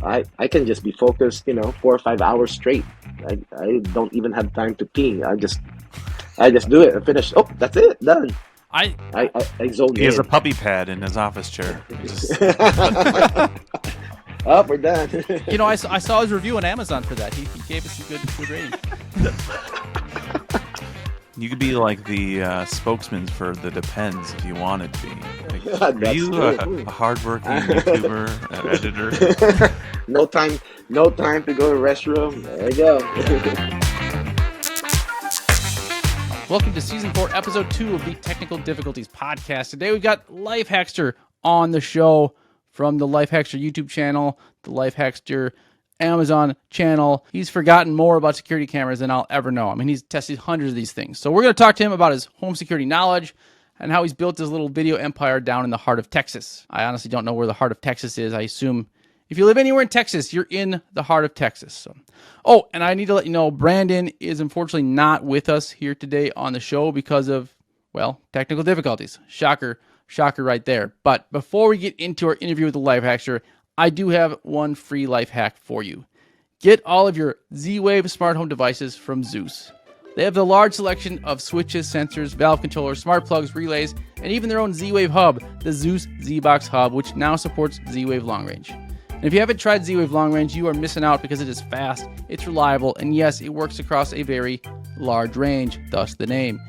I can just be focused, 4 or 5 hours straight. I don't even have time to pee. I just do it and finish. Oh, that's it, done. I I zone He has a in. puppy pad in his office chair. He just- Oh, we're done. I saw his review on Amazon for that. He gave us a good rating. You could be like the spokesman for the Depends if you wanted to be. Like, are That's you true. a hardworking YouTuber, an editor? No time to go to the restroom. There you go. Welcome to Season 4, Episode 2 of the Technical Difficulties Podcast. Today we've got Lifehackster on the show from the Lifehackster YouTube channel, the Lifehackster Amazon channel. He's forgotten more about security cameras than I'll ever know. I mean, he's tested hundreds of these things. So we're going to talk to him about his home security knowledge and how he's built his little video empire down in the heart of Texas. I honestly don't know where the heart of Texas is. I assume if you live anywhere in Texas, you're in the heart of Texas. So. Oh, and I need to let you know, Brandon is unfortunately not with us here today on the show because of, well, technical difficulties. Shocker right there. But before we get into our interview with the Lifehackster, I do have one free life hack for you. Get all of your Z-Wave smart home devices from Zooz. They have the large selection of switches, sensors, valve controllers, smart plugs, relays, and even their own Z-Wave hub, the Zooz Z-Box hub, which now supports Z-Wave long range. And if you haven't tried Z-Wave long range, you are missing out because it is fast, it's reliable, and yes, it works across a very large range, thus the name.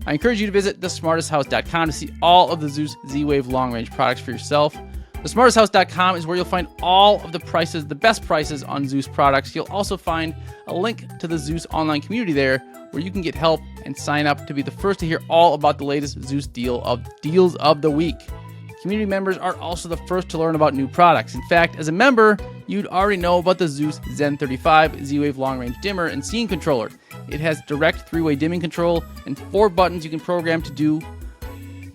I encourage you to visit thesmartesthouse.com to see all of the Zooz Z-Wave long range products for yourself. Thesmartesthouse.com is where you'll find all of the prices, the best prices on Zooz products. You'll also find a link to the Zooz online community there where you can get help and sign up to be the first to hear all about the latest Zooz deals of the week. Community members are also the first to learn about new products. In fact, as a member, you'd already know about the Zooz Zen 35 Z-Wave long range dimmer and scene controller. It has direct 3-way dimming control and 4 buttons you can program to do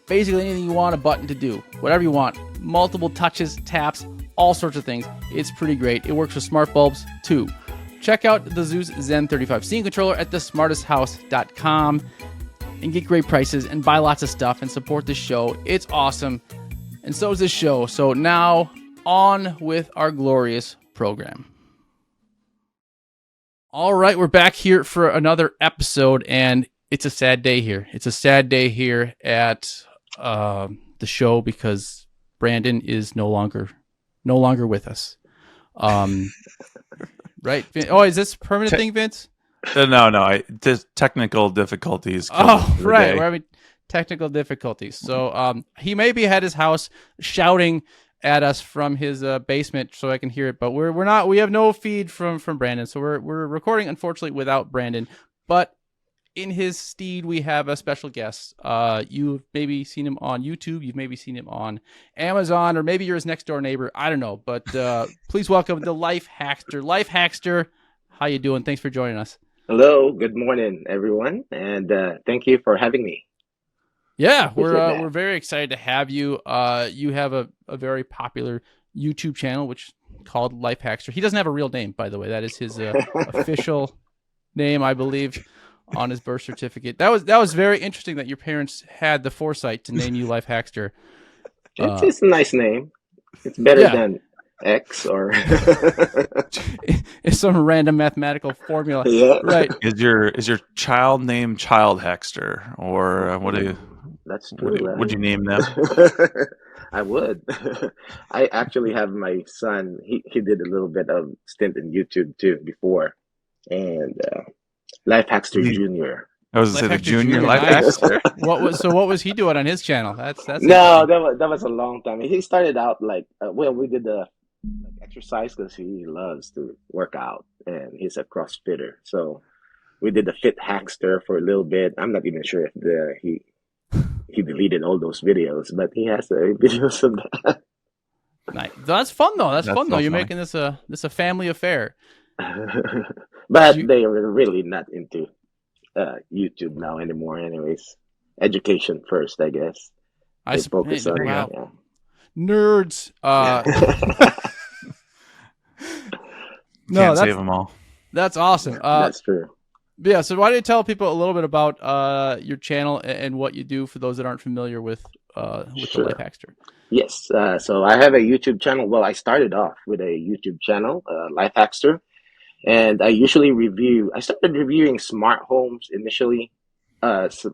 basically anything you want a button to do, whatever you want. Multiple touches, taps, all sorts of things. It's pretty great. It works with smart bulbs too. Check out the Zooz Zen 35 scene controller at thesmartesthouse.com and get great prices and buy lots of stuff and support the show. It's awesome. And so is this show. So now on with our glorious program. All right, we're back here for another episode, and it's a sad day here. It's a sad day here at the show because Brandon is no longer with us. Right? Oh, is this a permanent thing, Vince? No. Just technical difficulties. Oh, right. We're having technical difficulties. So he maybe had his house shouting at us from his basement so I can hear it, but we're not. We have no feed from Brandon, so we're recording unfortunately without Brandon. But in his stead, we have a special guest. You've maybe seen him on YouTube. You've maybe seen him on Amazon, or maybe you're his next door neighbor. I don't know. But please welcome the Lifehackster. Lifehackster, how you doing? Thanks for joining us. Hello, good morning, everyone, and thank you for having me. Yeah, we're very excited to have you. You have a very popular YouTube channel, which is called Lifehackster. He doesn't have a real name, by the way. That is his official name, I believe, on his birth certificate. That was very interesting that your parents had the foresight to name you Lifehackster. It's a nice name. It's better than X or it's some random mathematical formula. Yeah. Right. Is your child named Child Hackster, or what do you? That's true. Would you name them? I would. I actually have my son. He did a little bit of stint in YouTube too before, and Lifehackster Junior. I was going to say the Junior Nice. Lifehackster. What was he doing on his channel? That's No, that was a long time. He started out like we did the exercise because he loves to work out and he's a CrossFitter. So we did the Fit Hackster for a little bit. I'm not even sure if he deleted all those videos, but he has videos of that. Nice. That's fun though. That's fun though. so You're funny. making this a family affair. But they are really not into YouTube now anymore. Anyways, education first, I guess. I focus on wow. yeah. Nerds. No, Can't save them all. That's awesome. That's true. Yeah. So why don't you tell people a little bit about your channel and what you do for those that aren't familiar with with the Sure. Lifehackster? Yes. So I have a YouTube channel. Well, I started off with a YouTube channel, Lifehackster, and I usually review. I started reviewing smart homes initially,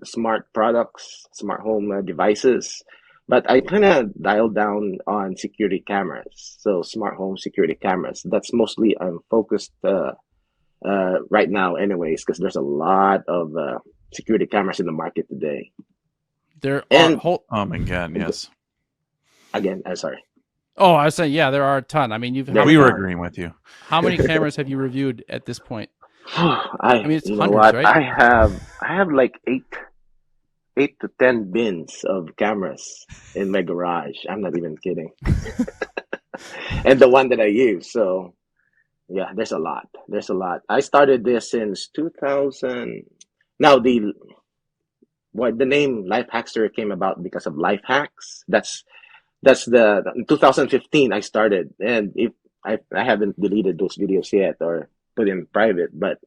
smart products, smart home devices, but I kind of dialed down on security cameras. So smart home security cameras. That's mostly I'm focused right now, anyways, because there's a lot of security cameras in the market today. There are And whole. Oh my God, yes. again, I'm sorry, Oh, I was saying, yeah, there are a ton. I mean, you've there's We a were ton. agreeing with you. how many cameras have you reviewed at this point? I mean, it's You know hundreds, what? right? I have like 8 to 10 bins of cameras in my garage. I'm not even kidding. And the one that I use. So yeah, there's a lot. There's a lot. I started this since 2000. Now the name Life Hackster came about because of life hacks. That's the in 2015 I started, and if I haven't deleted those videos yet or put in private, but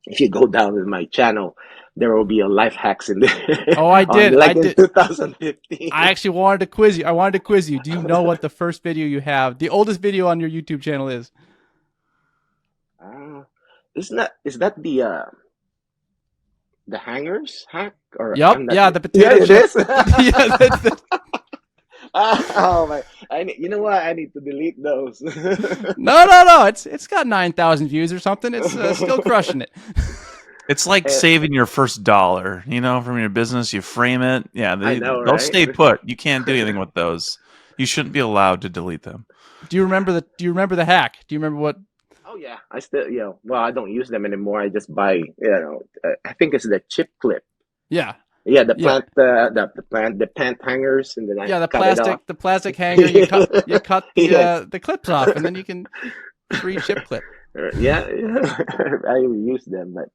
if you go down in my channel, there will be a life hacks in there Oh, I on did. I like in did. 2015. I actually wanted to quiz you. I wanted to quiz you. Do you know what the first video you have, the oldest video on your YouTube channel is? Uh, is that the hangers hack or Yep. I'm not Yeah, the yeah potato it chip. is. Yeah, Oh my! You know what? I need to delete those. no. It's got 9,000 views or something. It's still crushing it. It's like Eh, saving your first dollar, from your business. You frame it. Yeah, I know, they'll right? stay put. You can't do anything with those. You shouldn't be allowed to delete them. Do you remember the hack? Do you remember what? Oh yeah, I still well I don't use them anymore. I just buy I think it's the chip clip. Yeah. Yeah, the Yeah. plant the pant hangers, and then I Yeah, cut it off. the plastic hanger, you cut Yes. the clips off and then you can free chip clip. Yeah, I use them, but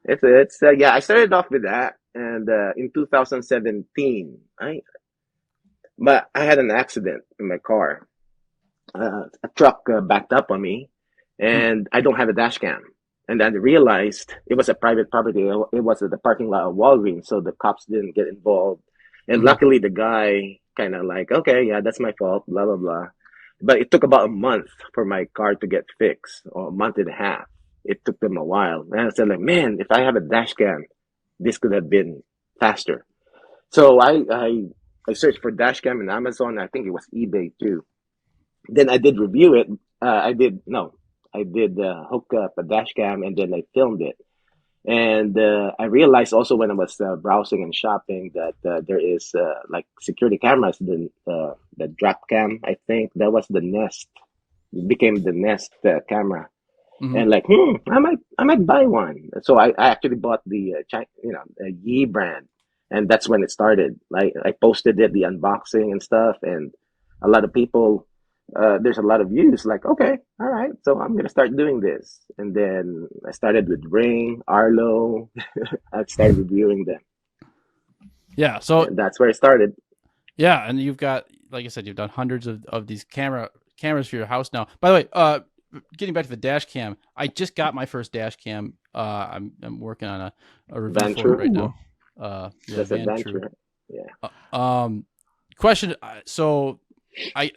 it's yeah. I started off with that, and in 2017, but I had an accident in my car. A truck backed up on me, Hmm. and I don't have a dash cam. And then I realized it was a private property. It was at the parking lot of Walgreens, so the cops didn't get involved. And Hmm. luckily, the guy kind of like, okay, yeah, that's my fault, blah blah blah. But it took about a month for my car to get fixed, or a month and a half. It took them a while. And I said, like, man, if I have a dash cam, this could have been faster. So I searched for dash cam in Amazon. I think it was eBay too. Then I did review it. I did no, I did hook up a dash cam and then I filmed it. And I realized also when I was browsing and shopping that there is like security cameras. The drop cam, I think that was the Nest. It became the Nest camera. Hmm. And like, I might buy one. So I actually bought the Yi brand, and that's when it started. I posted it, the unboxing and stuff, and a lot of people. There's a lot of views. Like, okay, all right, so I'm gonna start doing this, and then I started with Ring, Arlo. I started reviewing them, Yeah. So and that's where it started. yeah, and you've got, like I said, you've done hundreds of these cameras for your house now. By the way, getting back to the dash cam, I just got my first dash cam. I'm working on a review for it Venture, right Ooh. now. Yeah, that's a Venture. venture. Yeah. Question. So,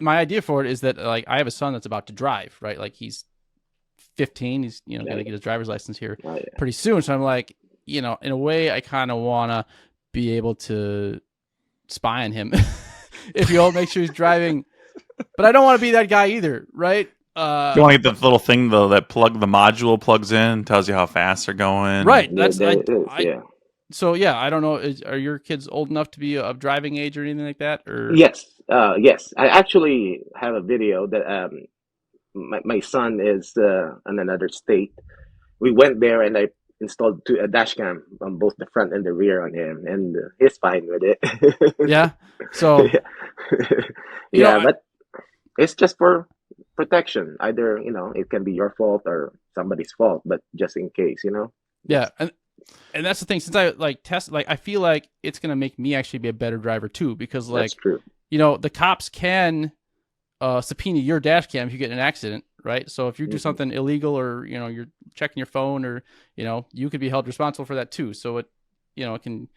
my idea for it is that like I have a son that's about to drive, right? Like he's 15. He's Yeah, going to get his driver's license here oh, yeah. pretty soon. So I'm like, in a way, I kind of want to be able to spy on him if you don't make sure he's driving. But I don't want to be that guy either, right? You want to get the little thing though that the module plugs in, tells you how fast they're going. Right. That's There it is. I. Yeah. So yeah, I don't know. Are your kids old enough to be of driving age or anything like that? Or Yes, yes. I actually have a video that my son is in another state. We went there and I installed a dash cam on both the front and the rear on him, and he's fine with it. yeah. So Yeah, you know, yeah, but it's just for protection. Either it can be your fault or somebody's fault, but just in case, yeah, just and that's the thing. Since I like test, like I feel like it's gonna make me actually be a better driver too, because that's like true. the cops can subpoena your dash cam if you get in an accident, right? So if you do Hmm. something illegal or you're checking your phone or you could be held responsible for that too. So it it can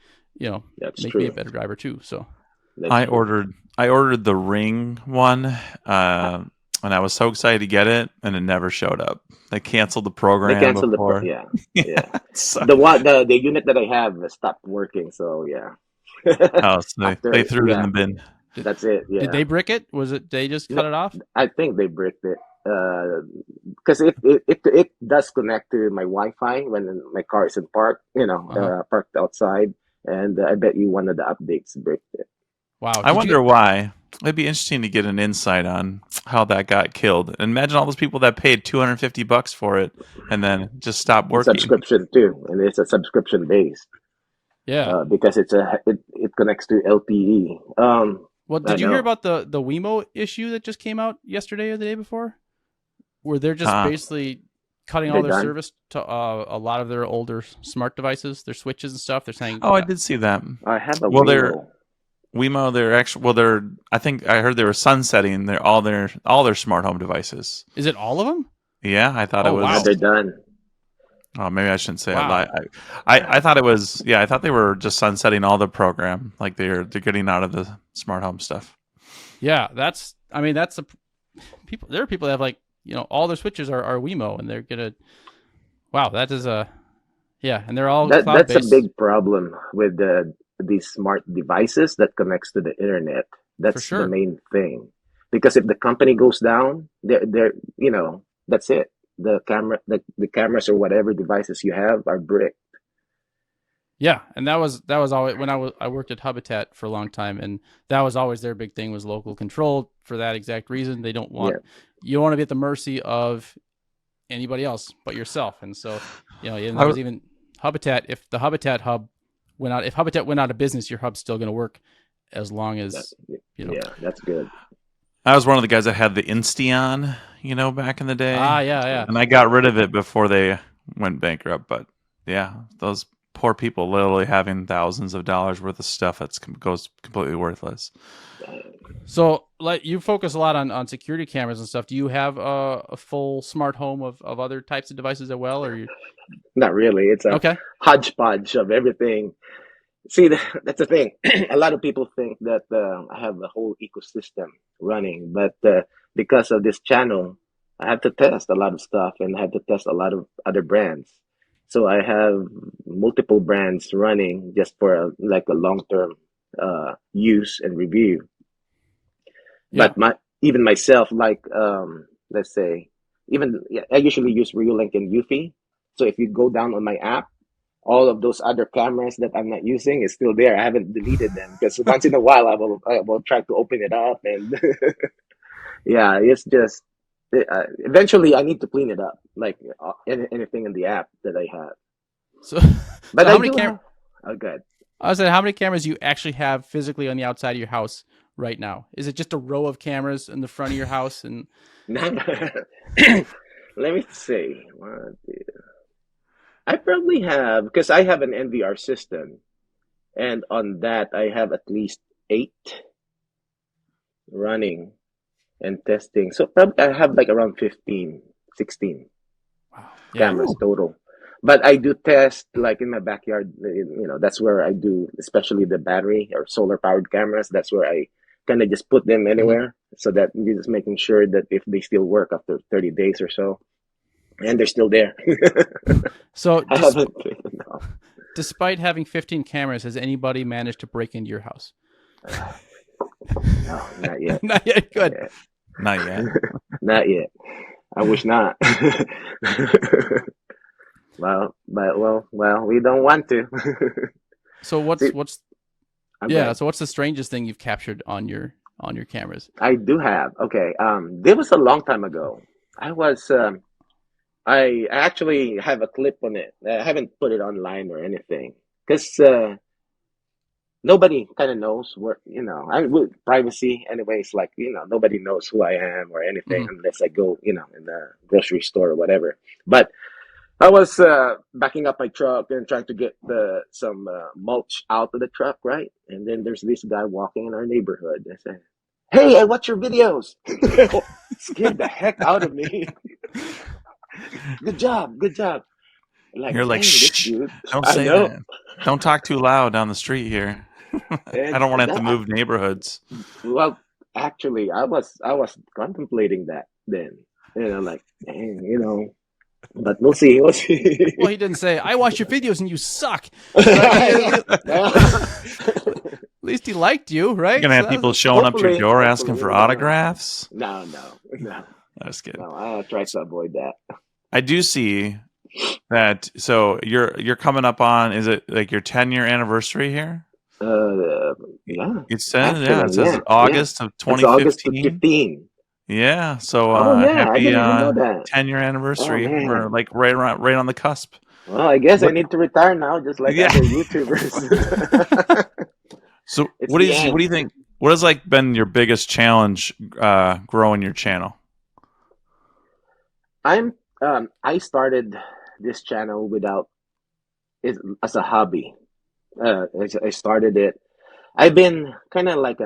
That's make me a true. better driver too. So That's I true. ordered I ordered the Ring one, and I was so excited to get it, and it never showed up. They canceled the They program canceled before. yeah, Yeah, yeah. it The sucked. one the unit that I have stopped working, so yeah. Oh, so they After threw it in yeah, the bin. Did, that's it. did Yeah. they brick it? Was it they just No, cut it off? I think they bricked it. Because it does connect to my Wi-Fi when my car is in park, Uh-huh. parked outside, and I bet you one of the updates bricked it. Wow. I Did you wonder why. It'd be interesting to get an insight on how that got killed. And imagine all those people that paid $250 for it and then just stopped It's working. subscription too, and it's a subscription based Yeah. because it connects to LTE. Well, I did you hear know about the Wemo issue that just came out yesterday or the day before? Where they're just Uh, basically cutting all they're their done. service to a lot of their older smart devices, their switches and stuff. They're saying, oh, I did see that. I have a Well, they're Wemo. Wemo. They're actually I think I heard they were sunsetting their smart home devices. is it all of them? Yeah, I thought it Oh, Yeah, wow. was. they're done. Oh, maybe I shouldn't say it. Wow. I thought it was. Yeah, I thought they were just sunsetting all the program. Like they're getting out of the smart home stuff. Yeah, that's a people. There are people that have like all their switches are Wemo, and they're gonna. Wow, that is yeah, and they're all cloud That's a based big problem with these smart devices that connects to the internet. for That's the sure. main thing. Because if the company goes down, that's it. The cameras or whatever devices you have are brick. Yeah, and that was always when I worked at Habitat for a long time, and that was always their big thing was local control for that exact reason. They don't want Yeah, you don't want to be at the mercy of anybody else but yourself, and so and I that was was even Habitat. If the Habitat hub if Habitat went out of business, your hub's still going to work as long that, as you know. yeah, that's good. I was one of the guys that had the Insteon, back in the day, Yeah, yeah. and I got rid of it before they went bankrupt. But yeah, those poor people literally having thousands of dollars worth of stuff goes completely worthless. So, like, you focus a lot on security cameras and stuff. Do you have a full smart home of other types of devices as well, or you? Not really. It's a Okay. hodgepodge of everything. See, that's the thing. A lot of people think that I have a whole ecosystem running, but because of this channel, I have to test a lot of stuff and I have to test a lot of other brands. So I have multiple brands running just for like a long-term use and review. Yeah. But even myself, like let's say, even yeah, I usually use Reolink and Eufy. So if you go down on my app, all of those other cameras that I'm not using is still there. I haven't deleted them because once in a while I will try to open it up and yeah, it's just eventually I need to clean it up like anything in the app that I have. So, But so I how many do cam? have. Oh, good. I was saying, how many cameras do you actually have physically on the outside of your house right now? Is it just a row of cameras in the front of your house? And Let me see. One, two. I probably have because I have an NVR system, and on that I have at least eight running and testing. So probably I have like around 15, 16 wow, yeah. cameras total. But I do test like in my backyard, that's where I do, especially the battery or solar powered cameras. That's where I kind of just put them hmm anywhere so that you're just making sure that if they still work after 30 days or so, and they're still there. So, I haven't cleaned them off. despite having 15 cameras, has anybody managed to break into your house? No, not yet. Not yet. Not Good. yet. Not yet. Not yet. I wish not. Well, we don't want to. So See, what's I'm yeah? good. So what's the strangest thing you've captured on your cameras? I do have. Okay. There was a long time ago. I was. I actually have a clip on it. I haven't put it online or anything because nobody kind of knows where. With privacy, anyways. Like nobody knows who I am or anything hmm unless I go, in the grocery store or whatever. But I was backing up my truck and trying to get some mulch out of the truck, right? And then there's this guy walking in our neighborhood. I said, "Hey, I watch your videos." Scared the heck out of me. Good job, good job. Like, You're like, dang, this shh, dude. don't I say know. that. Don't talk too loud down the street here. I And don't want to have to that, move neighborhoods. well, actually, I was contemplating that then, like, dang, but we'll see, we'll see. Well, he didn't say, I watch your videos and you suck. Right? Well, At least he liked you, You're right? gonna So have that's, people showing up to your hopefully, door asking hopefully, for you never know. autographs. No, no, no, I was kidding. no. I try to avoid that. I do see that. So you're coming up on, is it like your 10-year anniversary here? Yeah, It says, yeah, it actually, says yeah, yeah. August of It's August 2015. 15. Yeah. So Oh yeah, I happy didn't even know that. 10-year Oh anniversary. We're man. like right on the cusp. Well, I guess I What? need to retire now, just like Yeah. other YouTubers. So It's what the is what do end. you think? What has like been your biggest challenge growing your channel? I started this channel without it as a hobby. I started it. I've been kind of like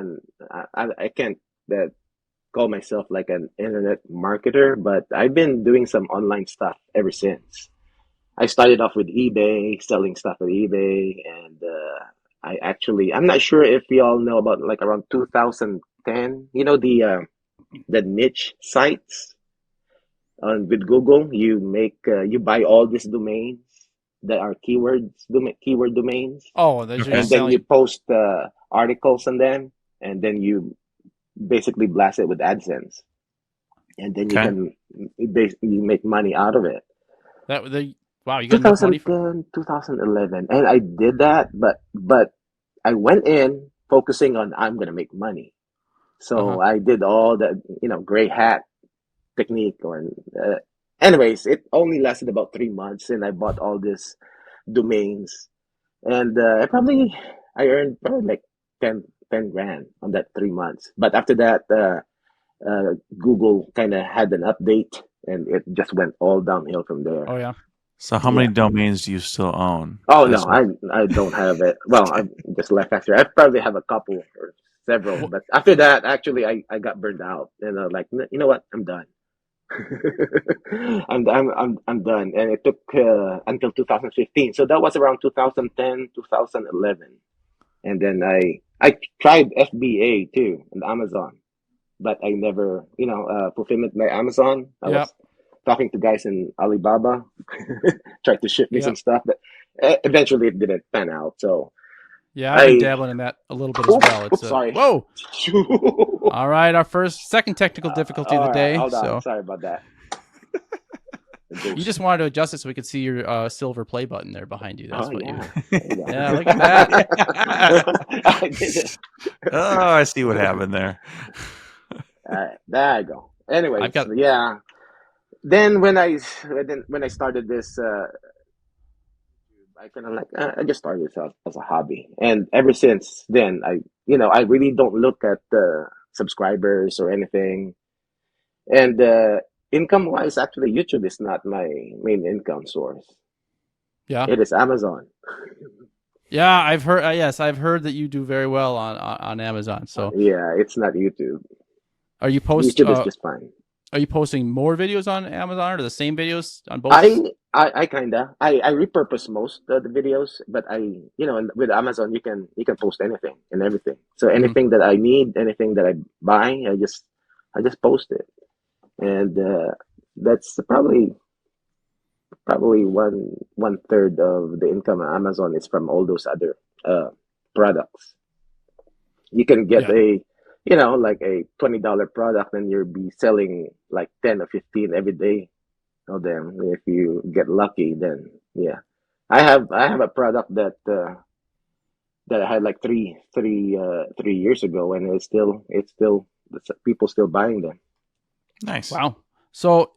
I can't uh, call myself like an internet marketer, but I've been doing some online stuff ever since. I started off with eBay, selling stuff at eBay, and I'm not sure if you all know about like around 2010, the niche sites on with Google. You buy all these domains that are keyword domains, those are Okay. just and then you selling. post articles on them, and then you basically blast it with AdSense, and then Okay. you make money out of it. Wow, you got enough money for. 2010, 2011, and I did that, but I went in focusing on I'm gonna make money. Uh-huh. So I did all the gray hat technique. Or anyways, it only lasted about 3 months, and I bought all these domains, and I earned probably like 10 grand on that 3 months. But after that, Google kind of had an update, and it just went all downhill from there. Oh yeah. So how Yeah. many domains do you still own? Oh no, As of, I don't have it. Well, I just Lifehackster. I probably have a couple or several, Wh- but after that, actually, I got burned out, and I was like, you know what, I'm done. I'm done, and it took until 2015. So that was around 2010, 2011, and then I tried FBA too on Amazon, but I never, fulfillment by Amazon. I Yep. was talking to guys in Alibaba, tried to ship me some Yep. stuff, but eventually it didn't pan out. So Yeah, I've been I, dabbling in that a little bit as well. It's oops, sorry. whoa. All right, our second technical difficulty of the All right, day. hold on. So Sorry about that. you just wanted to adjust it so we could see your silver play button there behind you. That's Oh what you. yeah. There you go. Yeah, look at that. I did it. oh, I see what happened there. All right, there I go. I've Anyways, got. yeah. Then when I started this, I kind of like I just started this as a hobby, and ever since then, I really don't look at the subscribers or anything. And income wise, actually, YouTube is not my main income source. Yeah. It is Amazon. Yeah, I've heard. Yes, I've heard that you do very well on Amazon. So, Yeah, it's not YouTube. are you post? YouTube is just fine. Are you posting more videos on Amazon or the same videos on both? I kinda I repurpose most of the videos, but with Amazon you can post anything and everything. So Mhm. anything that I need, anything that I buy, I just post it, and that's probably one third of the income on Amazon is from all those other uh products. You can get Yeah. like a $20 product, and you'll be selling like 10 or 15 every day of them. If you get lucky, then yeah. I have a product that I had like 3 years ago, and it's still people still buying them. Nice. Wow. So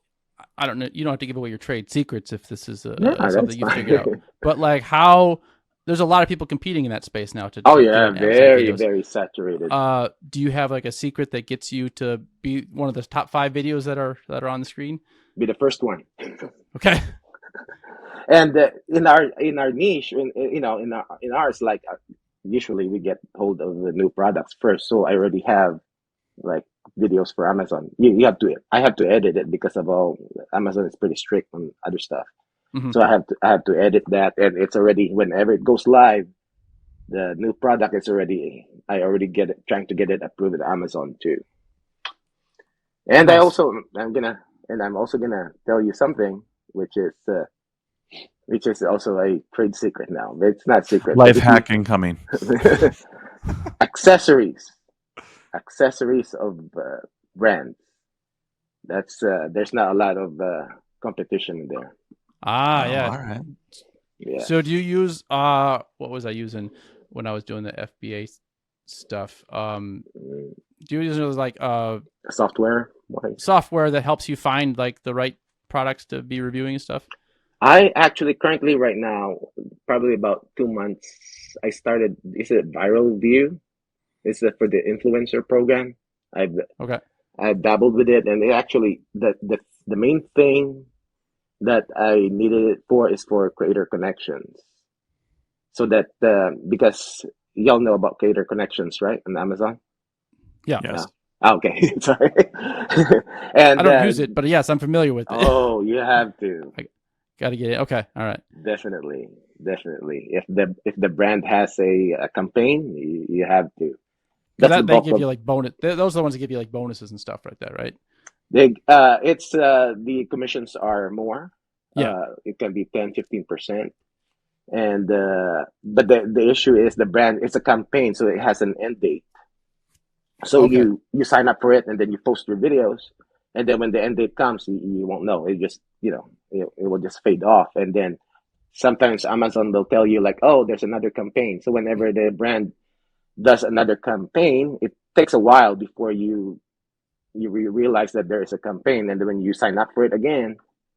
I don't know. You don't have to give away your trade secrets if this is Yeah, that's something you figured out. fine. But like, how there's a lot of people competing in that space now to Oh get yeah, on Amazon very videos. very saturated. Do you have like a secret that gets you to be one of the top 5 videos that are on the screen? Be the first one. Okay. And in our niche, in ours, like usually we get hold of the new products first. So I already have like videos for Amazon. I have to edit it because of all Amazon is pretty strict on other stuff. Hmm. So I have to edit that, and it's already whenever it goes live. the new product is already I already get it, trying to get it approved at Amazon too. And Nice. I'm also gonna tell you something which is also a trade secret now. It's not secret, but Life if you hacking coming. accessories, accessories of brands. That's there's not a lot of competition there. Ah, Oh, yeah. all right. Yeah, So do you use what was I using when I was doing the FBA stuff? Mm, Do you use like software wise. software that helps you find like the right products to be reviewing and stuff? I actually currently right now, probably about 2 months, I started. Is it Viral View? It's for the influencer program. I've Okay. I've dabbled with it, and it actually the main thing that I needed it for is for creator connections. So that because y'all know about creator connections, right? On Amazon. Yeah. Yeah. Yes. Ah, okay. Sorry. I And don't use it, but yes, I'm familiar with it. oh, you have to. I got to get it. Okay. All right. Definitely, definitely. If the brand has a campaign, you have to. Because That's the that they bulk give of you like bonus. Those are the ones that give you like bonuses and stuff like that, right? it's the commissions are more. Yeah. It can be 10-15%. And but the issue is the brand. It's a campaign, so it has an end date. So Okay. you sign up for it, and then you post your videos, and then when the end date comes, you won't know. It just it will just fade off, and then sometimes Amazon will tell you like, oh, there's another campaign. So whenever the brand does another campaign, it takes a while before you realize that there is a campaign, and then when you sign up for it again,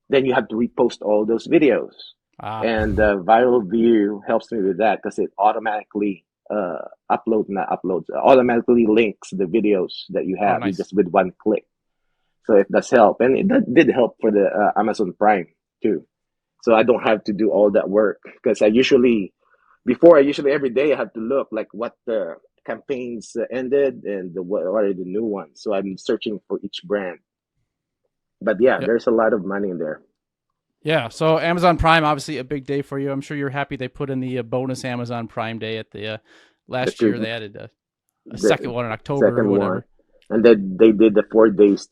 then you have to repost all those videos. Ah. And Viral View helps me with that because it automatically not uploads, automatically links the videos that you Oh, have you nice. just with one click. So it does help, and did help for the Amazon Prime too. So I don't have to do all that work because I usually every day I have to look like what the campaigns ended and what are the new ones. So I'm searching for each brand. But yeah, Yep. there's a lot of money in there. Yeah. So Amazon Prime, obviously a big day for you. I'm sure you're happy they put in the bonus Amazon Prime Day at the The last year. two, They added a second the one in October or second one, whatever. and then they did the 4 days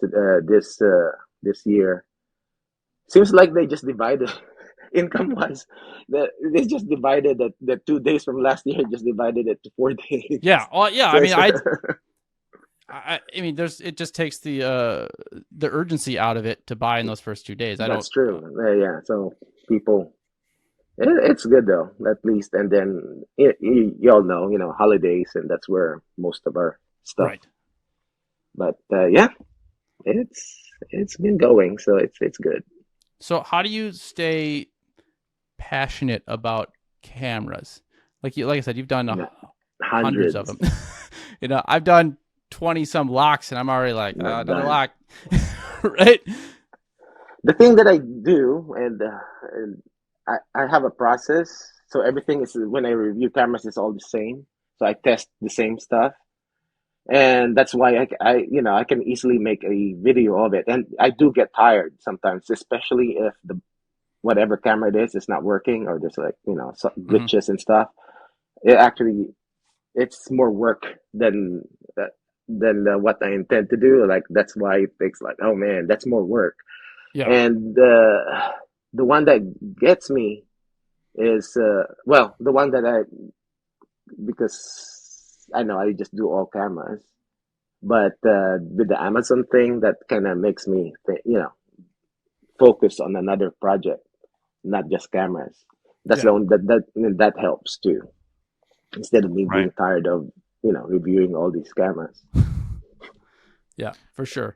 this year. Seems like they just divided income wise. They just divided the 2 days from last year, just divided it to 4 days. Yeah. Well, yeah. So I mean, it's I mean, there's it just takes the urgency out of it to buy in those first 2 days. I don't. that's true. Yeah. So people, it's good though, at least. And then you all know, holidays, and that's where most of our stuff. Right. But yeah, it's been going, so it's good. So how do you stay passionate about cameras? Like I said, you've done Yeah, hundreds of hundreds. them. I've done 20 some locks, and I'm already like Not another done. lock, right? The thing that I do, and I have a process. So everything is when I review cameras, it's all the same. So I test the same stuff, and that's why I can easily make a video of it. And I do get tired sometimes, especially if the whatever camera it is not working, or there's like some Mm-hmm. glitches and stuff. It actually it's more work uh, than what I intend to do. Like that's why it takes like, oh man, that's more work. Yeah. And the one that gets me is the one that I because I know I just do all cameras, but with the Amazon thing, that kind of makes me focus on another project, not just cameras. That's the Yeah. one that helps too. Instead of me Right. being tired of reviewing all these cameras. Yeah. For sure.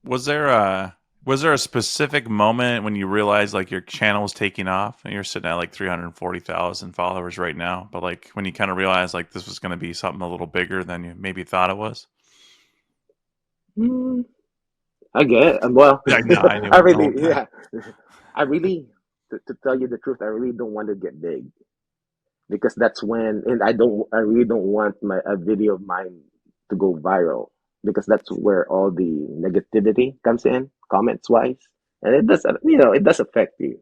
Was there a specific moment when you realized like your channel was taking off and you're sitting at like 340,000 followers right now, but like when you kind of realized like this was going to be something a little bigger than you maybe thought it was? Hmm, I get it. Well, Yeah, no, I knew I it the really, whole time. yeah, I really, to tell you the truth, I really don't want to get big because that's when, and I really don't want a video of mine to go viral because that's where all the negativity comes in, comments wise, and it does affect you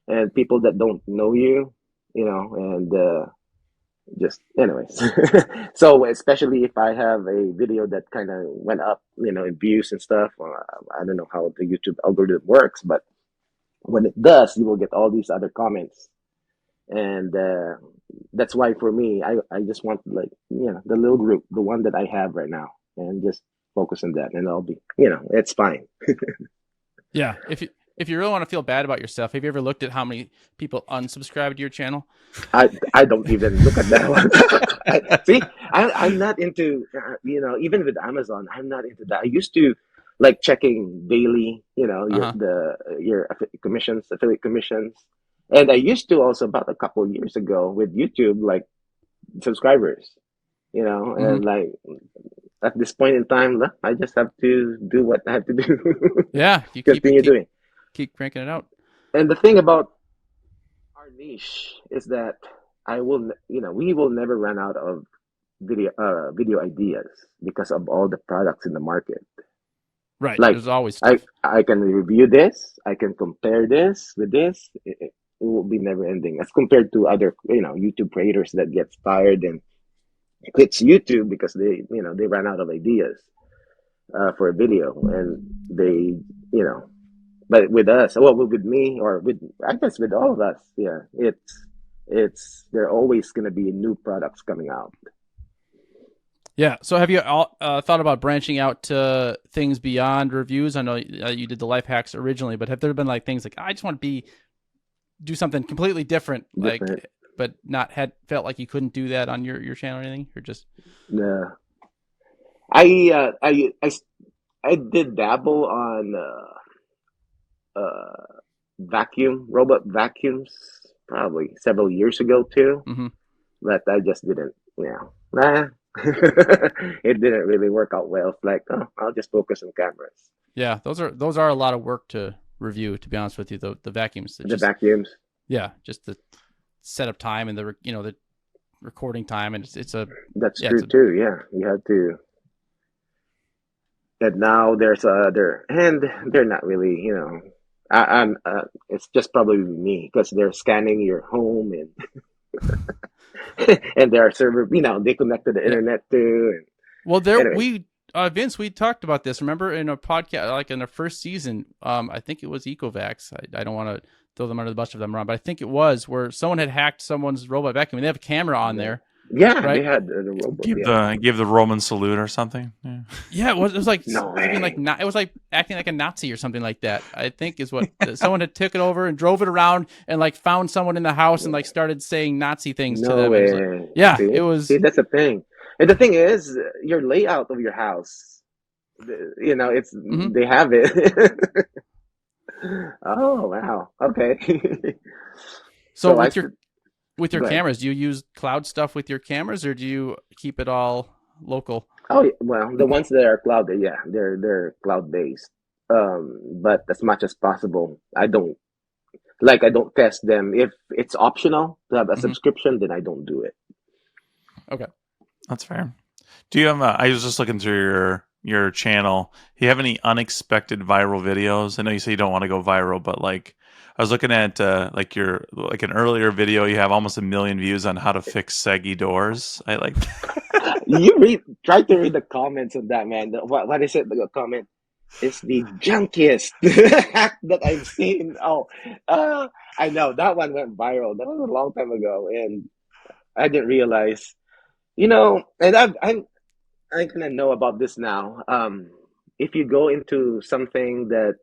and people that don't know you, and just anyways. So especially if I have a video that kind of went up, in views and stuff. I don't know how the YouTube algorithm works, but when it does, you will get all these other comments, and that's why for me, I just want, like, the little group, the one that I have right now, and just focus on that, and I'll be, it's fine. Yeah. If you really want to feel bad about yourself, have you ever looked at how many people unsubscribed to your channel? I don't even look at that one. See, I'm not into, even with Amazon, I'm not into that. I used to like checking daily, Uh-huh. your affiliate commissions, and I used to also about a couple of years ago with YouTube, like, subscribers, Hmm. and like at this point in time, I just have to do what I have to do, Yeah. You continue doing. keep cranking it out. And the thing about our niche is that we will never run out of video ideas because of all the products in the market. Right. Like, There's always I stuff. I can review this, I can compare this with this. It will be never ending as compared to other YouTube creators that gets tired and quits YouTube because they ran out of ideas for a video, and they you know but with us, well, with me, or with, I guess, with all of us, yeah, it's there are always going to be new products coming out. Yeah. So have you thought about branching out to things beyond reviews? I know you did the life hacks originally, but have there been like things like I just want to do something completely different, Different. like, but not had felt like you couldn't do that on your channel or anything, or just Yeah. I did dabble on uh, robot vacuums, probably several years ago too, mm-hmm. but I just didn't, nah. It didn't really work out well. It's like, oh, I'll just focus on cameras. Yeah, those are a lot of work to review. To be honest with you, the vacuums, The vacuums, yeah, just the setup time and the recording time, and it's a that's yeah, true too. Yeah, you have to. And now there's other, and they're not really, I'm. It's just probably me because they're scanning your home, and and there are server, they connect to the yeah. internet too. Well, And there anyways, Vince, we talked about this. Remember in a podcast, like in the first season, I think it was Ecovacs. I don't want to throw them under the bus if I'm wrong, but I think it was where someone had hacked someone's robot vacuum. And they have a camera on yeah, there, yeah, they right? had the robot. Give Yeah, the Roman salute or something. Yeah. Yeah, it was like no giving like way. it was like acting like a Nazi or something like that. I think is what someone had took it over and drove it around and like found someone in the house and like started saying Nazi things to No them. It was like, way. yeah, it See, was. that's the thing. And the thing is, your layout of your house, it's Mm-hmm. they have it. Oh wow. Okay. So So I with your should with your go ahead. cameras, do you use cloud stuff with your cameras, or do you keep it all local? Oh yeah, well, the ones that are cloud, yeah, they're cloud based. But as much as possible, I don't test them. If it's optional to have a Mm-hmm. subscription, then I don't do it. Okay. That's fair. Do you have? I was just looking through your channel. Do you have any unexpected viral videos? I know you say you don't want to go viral, but like I was looking at like an earlier video. You have almost 1 million views on how to fix saggy doors. I like. Try to read the comments of that, man. What is it? The comment is the junkiest hack that I've seen. Oh, uh, I know that one went viral. That was a long time ago, and I didn't realize, and I kind of know about this now. If you go into something that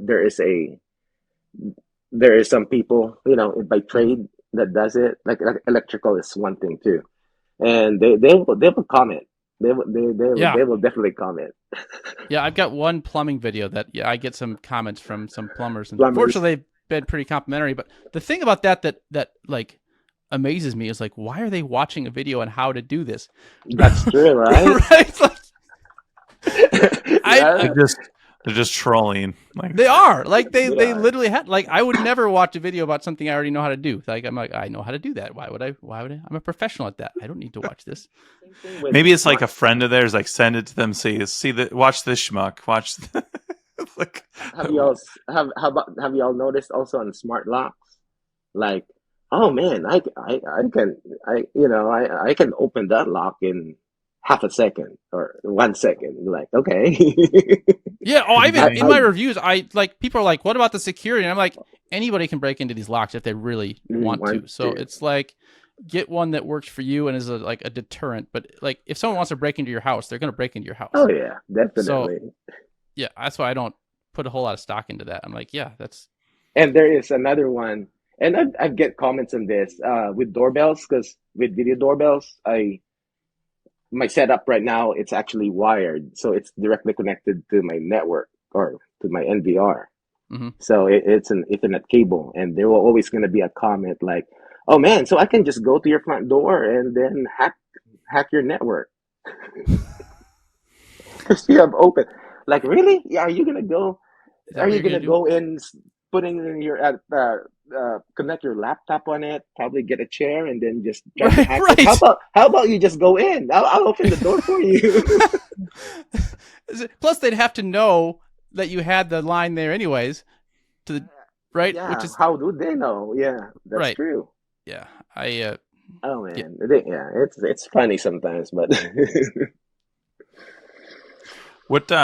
there is some people, by Mm-hmm. trade that does it. Like electrical is one thing too, and they will comment. Yeah, They will definitely comment. yeah. I've got one plumbing video that I get some comments from some plumbers, and Plumbers. fortunately they've been pretty complimentary. But the thing about that like amazes me is like, why are they watching a video on how to do this? That's true, right? Right? Like, I Yeah, They're just trolling. Like they are like they they are. literally had like I would never watch a video about something I already know how to do. Like I'm like I know how to do that. Why would I? Why would I? I'm a professional at that. I don't need to watch this. Same thing with maybe it's like smart. a friend of theirs. Like send it to them. See that. Watch this schmuck. Watch. It's like Have y'all noticed also on smart locks? Like, Oh man, I can I can open that lock in half a second or 1 second. Like, okay. Yeah. Oh, I even in I my reviews, I like people are like, "What about the security?" And I'm like, anybody can break into these locks if they really really want want to. So to. it's like get one that works for you and is like a deterrent. But like if someone wants to break into your house, they're going to break into your house. Oh yeah, So definitely. yeah, that's why I don't put a whole lot of stock into that. I'm like, yeah, that's And there is another one, and I get comments on this with doorbells because with video doorbells, I my setup right now it's actually wired, so it's directly connected to my network or to my NVR. mm-hmm. So it's an Ethernet cable, and there will always going to be a comment like, "Oh man, so I can just go to your front door and then hack your network because you have open." Like, really? Yeah, are you gonna go? Is that Are what you you're gonna gonna do? go in, putting in your connect your laptop on it, probably get a chair, and then just try to Right, hack it? right. How about you just go in? I'll open the door for you. Plus, they'd have to know that you had the line there, anyways. To the right, which Yeah, is how do they know? Yeah, that's right. true. Yeah, I Oh yeah. man, yeah, it's funny sometimes, but What do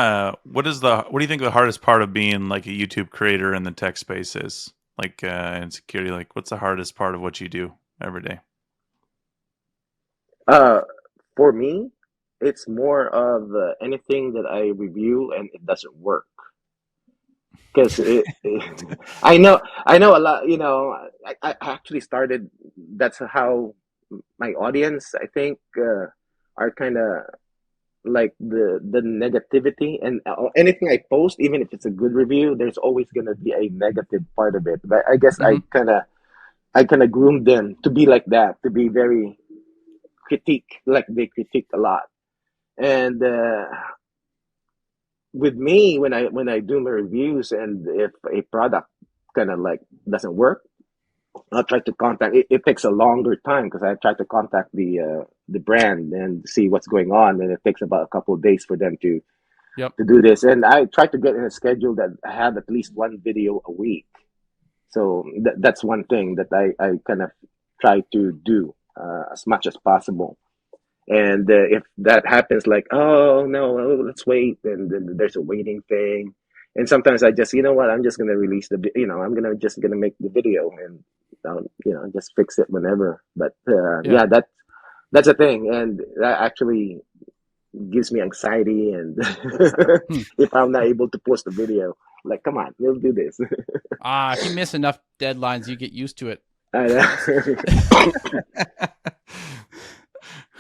you think the hardest part of being like a YouTube creator in the tech space is? Like in security, like what's the hardest part of what you do every day? uh, for me, it's more of anything that I review and it doesn't work. Because I know a lot. I actually started. That's how my audience, I think, are kind of like the negativity and anything I post, even if it's a good review, there's always gonna be a negative part of it. But I guess Mm-hmm. I kind of groomed them to be like that, to be very critique, like they critique a lot. And with me, when I do my reviews, and if a product kind of like doesn't work, I'll try to contact. It takes a longer time because I try to contact the brand and see what's going on, and it takes about a couple of days for them Yep. to do this. And I try to get in a schedule that I have at least one video a week. So that's one thing that I kind of try to do as much as possible. And if that happens, like, oh no, oh, let's wait, and then there's a waiting thing. And sometimes I just, you know what, I'm just gonna release I'm gonna just gonna make the video and just fix it whenever. But Yeah. yeah, that's a thing, and that actually gives me anxiety. And Hmm. if I'm not able to post a video, like, come on, we'll do this. If you miss enough deadlines, you get used to it. I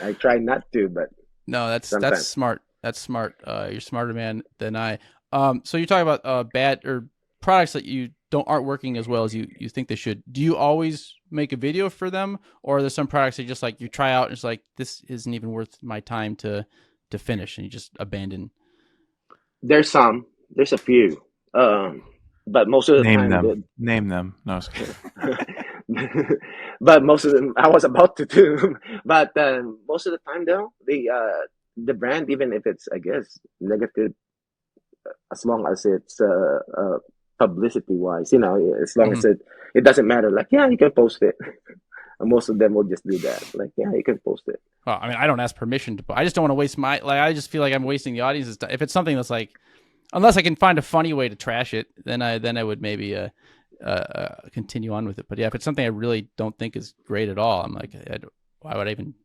I try not to, but No, that's sometimes. smart. That's smart. You're a smarter man than I. So you're talking about bad or products that you don't aren't working as well as you think they should. Do you always make a video for them, or are there some products that just like you try out and it's like this isn't even worth my time to finish and you just abandon? There's a few, but most of the Name time, them. Name them. No, I was kidding. but most of them I was about to do, but most of the time though, the brand, even if it's, I guess, negative, as long as it's publicity wise, as long Mm-hmm. as it doesn't matter. Like, yeah, you can post it. And most of them will just do that. Like, yeah, you can post it. Well, I mean, I don't ask permission to. I just don't want to waste my like. I just feel like I'm wasting the audience's time. If it's something that's like, unless I can find a funny way to trash it, then I would maybe continue on with it. But yeah, if it's something I really don't think is great at all, I'm like, why would I even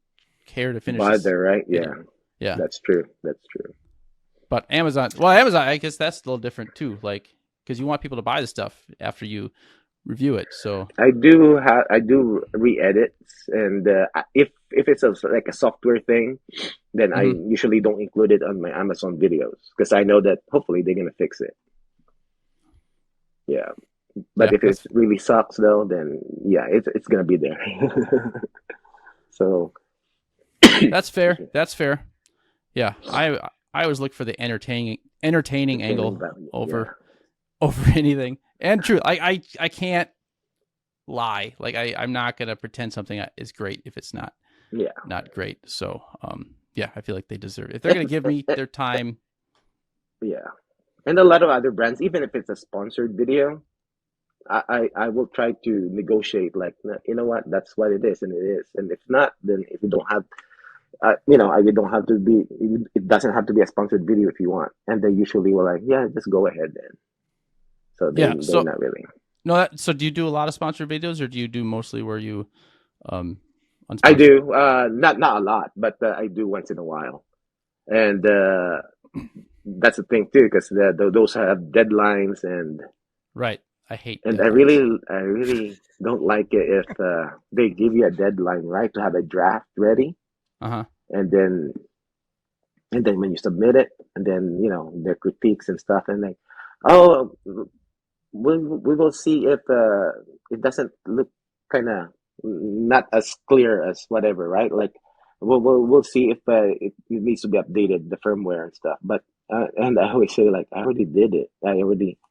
care to finish this Bother, right? video? Yeah, Yeah, that's true. That's true. but Amazon, I guess that's a little different too. Like, because you want people to buy the stuff after you review it. So, I do re-edits, and if it's like a software thing, then I mhm. usually don't include it on my Amazon videos because I know that hopefully they're gonna fix it. Yeah, but Yeah, if it really sucks though, then yeah, it's gonna be there. So, that's excuse fair. me, That's fair. Yeah, I always look for the entertaining entertainment angle value. Yeah, over anything. And true, I can't lie. Like I'm not gonna pretend something is great if it's yeah, not great. So yeah, I feel like they deserve it. If they're gonna give me their time. yeah. And a lot of other brands, even if it's a sponsored video, I will try to negotiate. Like, you know what, that's what it is, and it is. And if not, then if you don't have, you don't have to be. It doesn't have to be a sponsored video if you want. And they usually will like, yeah, just go ahead then. So Yeah. they're not really. No, so do you do a lot of sponsored videos, or do you do mostly where you um I unsponsored? do, not a lot, but I do once in a while. And that's the thing too, because those have deadlines, Right. I hate and deadlines. I really don't like it if they give you a deadline, right, to have a draft ready, Uh-huh. and then when you submit it, and then their critiques and stuff, and like, oh, we will see if it doesn't look kind of not as clear as whatever, right? Like, we'll see if it needs to be updated, the firmware and stuff. But and I always say, like, I already did it. I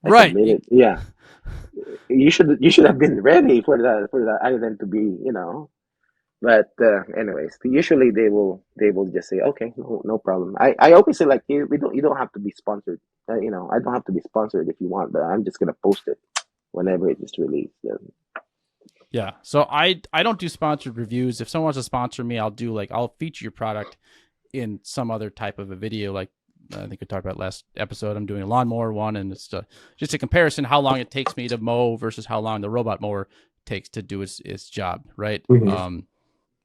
Right. submitted. Yeah, you should have been ready for the island to be, But anyways, usually they will just say, okay, no problem. I always say, like, you don't have to be sponsored. I don't have to be sponsored if you want, but I'm just gonna post it whenever it is released. Yeah. So I don't do sponsored reviews. If someone wants to sponsor me, I'll feature your product in some other type of a video. Like I think we talked about last episode. I'm doing a lawnmower one, and it's just a comparison how long it takes me to mow versus how long the robot mower takes to do its job, right? Mhm.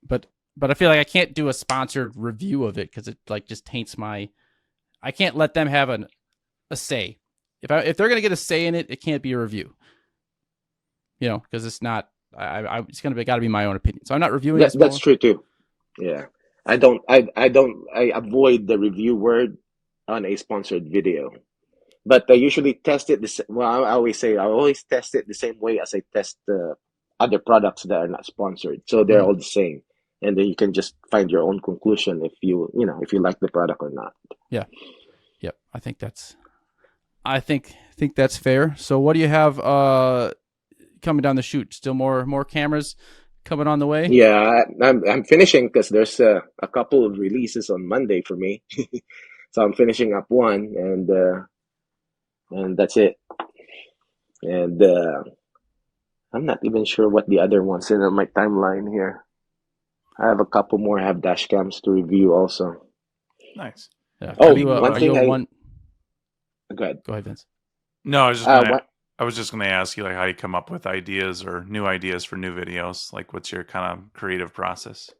But I feel like I can't do a sponsored review of it because it like just taints my. I can't let them have a say. If they're gonna get a say in it, it can't be a review. Because it's not. It's got to be my own opinion. So I'm not reviewing this That's mower. true too. Yeah, I avoid the review word on a sponsored video. But I usually test it well, I always say I always test it the same way as I test the other products that are not sponsored. So they're Mhm. all the same, and then you can just find your own conclusion if you like the product or not. Yeah. Yep. I think that's fair. So what do you have coming down the chute? Still more cameras coming on the way? Yeah, I'm finishing because there's a couple of releases on Monday for me, so I'm finishing up one, and that's it. And I'm not even sure what the other ones in on my timeline here. I have a couple more. I have dash cams to review also. Nice. Yeah. Oh, one Are you thing a I one? go ahead. Go ahead, Vince. No, What? I was just gonna ask you like how you come up with ideas or new ideas for new videos. Like, what's your kind of creative process?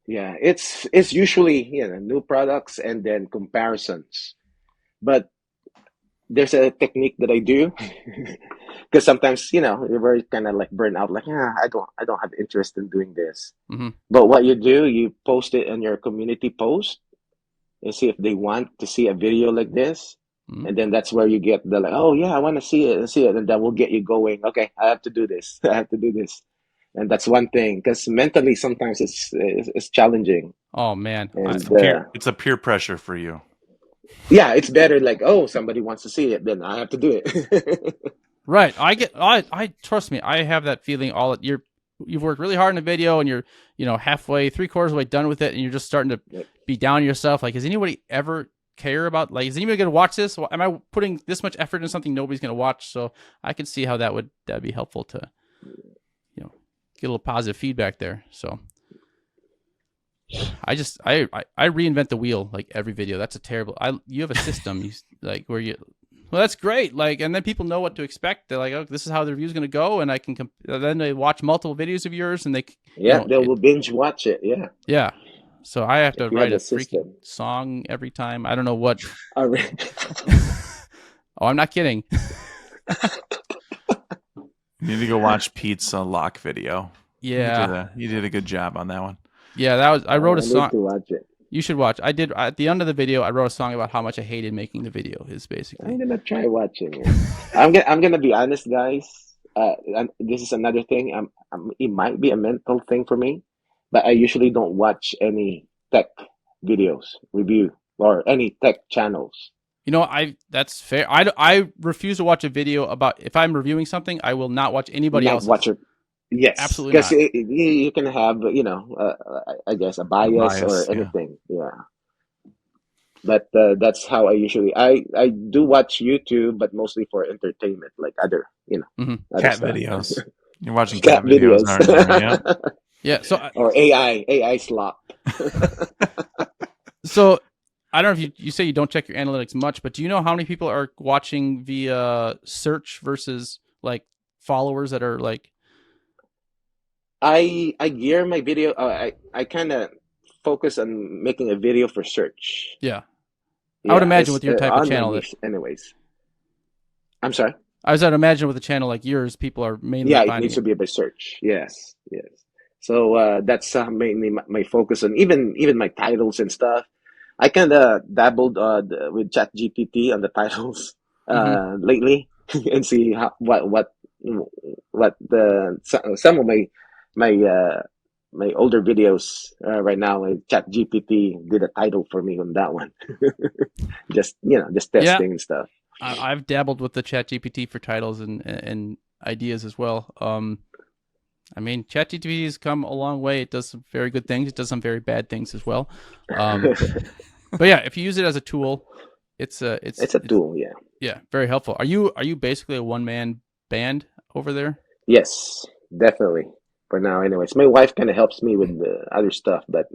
Yeah, it's usually new products and then comparisons. But there's a technique that I do because sometimes you're very kind of like burnt out. Like, yeah, I don't have interest in doing this. Mm-hmm. But what you do, you post it in your community post and see if they want to see a video like this. Mm-hmm. And then that's where you get the like, oh yeah, I want to see it and see it, and that will get you going. Okay, I have to do this. I have to do this, and that's one thing because mentally sometimes it's challenging, Oh man, and It's a peer pressure for you. yeah, it's better like, oh, somebody wants to see it, then I have to do it. right. I trust me. I have that feeling. You've worked really hard in a video, and you're halfway, 3/4 way done with it, and you're just starting to Yep. be down on yourself. Like, does anybody ever care about? Like, is anybody going to watch this? Am I putting this much effort into something nobody's going to watch? So I can see how that'd be helpful to get a little positive feedback there. So I reinvent the wheel like every video. That's a terrible. You have a system like where you. Well, that's great. Like, and then people know what to expect. They're like, "Oh, this is how the review's going to go," and I can. Then they watch multiple videos of yours, and Yeah, they will binge watch it. Yeah, yeah. So I have to if you have write a the freaking system. song every time. I don't know what. All right. Oh, I'm not kidding. You need to go watch Pete's lock video. Yeah, You did a good job on that one. yeah. I wrote a I need song. to watch it. You should watch. I did at the end of the video. I wrote a song about how much I hated making the video. Is basically. I'm gonna try watching it. I'm gonna be honest, guys. And this is another thing. It might be a mental thing for me, but I usually don't watch any tech videos, review, or any tech channels. That's fair. I refuse to watch a video about if I'm reviewing something. I will not watch anybody Not watch else's. it. Yes, Absolutely because not. you can have I guess a A bias or bias, yeah. anything. Yeah. But that's how I usually I do watch YouTube, but mostly for entertainment, like other other Cat stuff. videos. You're watching Cat cat videos, videos. aren't you? Yeah. Yeah. Or AI slop. So I don't know if you say you don't check your analytics much, but do you know how many people are watching via search versus like followers that are like, I gear my video. I kind of focus on making a video for search. yeah. I would Yeah, imagine it's with your type of on my channel that niche, anyways. I'm sorry. I was, I'd imagine with a channel like yours, people are mainly Yeah, it finding needs to it. be by search. Yes, yes. So that's mainly my focus on even my titles and stuff. I kind of dabbled with ChatGPT on the titles Mm-hmm. lately and see what some of my my older videos right now. ChatGPT did a title for me on that one. Just Yeah, testing and stuff. I've dabbled with the Chat GPT for titles and ideas as well. I mean, ChatGPT has come a long way. It does some very good things. It does some very bad things as well. But yeah, if you use it as a tool, it's It's a tool, yeah. yeah, very helpful. Are you basically a one man band over there? Yes, definitely. For now, anyways, my wife kind of helps me with the other stuff, but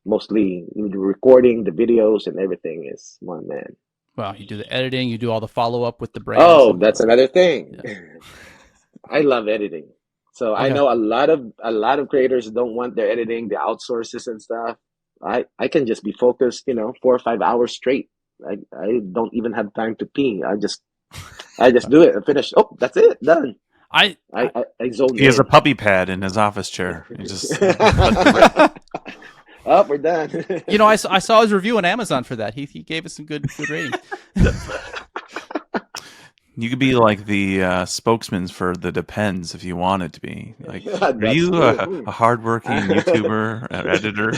mostly the recording, the videos, and everything is one man. Well, you do the editing, you do all the follow up with the brands Oh, and that's another thing. yeah. I love editing. So I Okay. know a lot of creators don't want their editing, the outsources and stuff. I can just be focused, 4 or 5 hours straight. I don't even have time to pee. I just do it and finish. Oh, that's it, done. I, I I zone He has a in. puppy pad in his office chair. He just Oh, we're done. I saw his review on Amazon for that. He gave us some good ratings. you could be like the spokesman for the Depends if you wanted to be. Like, Yeah, are that's you true. a hardworking YouTuber, editor?